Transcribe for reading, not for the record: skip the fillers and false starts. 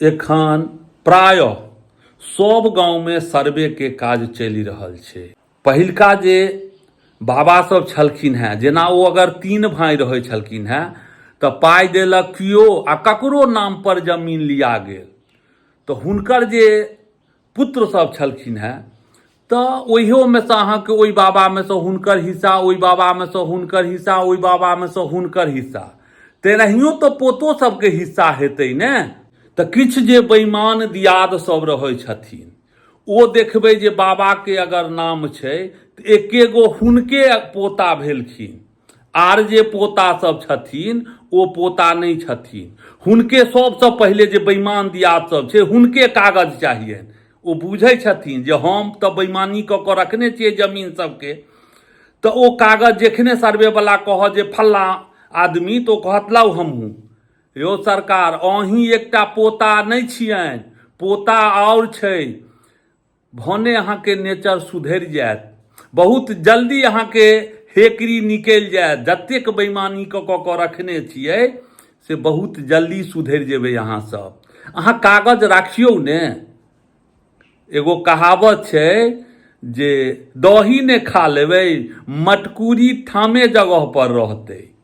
एखन प्रायः सब गाँव में सर्वे के काज चलि रहल छै। पहिलका जे बाबा सब छलखिन हैं, जेना ओ अगर 3 भाई रहै छलखिन हैं तऽ पाइ देलक कियो आ ककरो नाम पर जमीन लिया गेल तऽ हुनकर जे पुत्र सब छलखिन हैं तऽ ओहियोमे सँ अहाँके ओहि बाबामे सँ हुनकर हिस्सा, ओहि बाबामे सँ हुनकर हिस्सा, ओहि बाबामे सँ हुनकर हिस्सा, तेनाहियो तऽ पोतो सबके हिस्सा हेतै ने। तऽ किछु जे बेईमान दियाद सब रहै छथिन ओ देखबै जे बाबाके अगर नाम छै तऽ एके गो हुनके पोता भेलखिन, आर जे पोता सब छथिन ओ पोता नहीं छथिन, हुनके सबसँ पहिले जे बेईमान दियाद सब छै हुनके कागज चाहिए। ओ बुझै छथिन जे हम तऽ बेईमानी कऽ कऽ रखने छियै जमीन सबके, तऽ ओ कागज जखने सर्वेवला कहत जे फल्ला आदमी तो कहत लाउ हमहूँ, यौ सरकार अहीं एकटा पोता नहीं छियनि, पोता और छै, भने अहाँके नेचर सुधरि जायत, बहुत जल्दी अहाँके हेकरी निकलि जायत, जतेक बेईमानी कऽ कऽ रखने छियै से बहुत जल्दी सुधरि जेबै अहाँ सब। अहाँ कागज राखियौ ने। एगो कहावत छै जे दही ने खा लेबै मटकुरी ठामे जगह पर रहतै।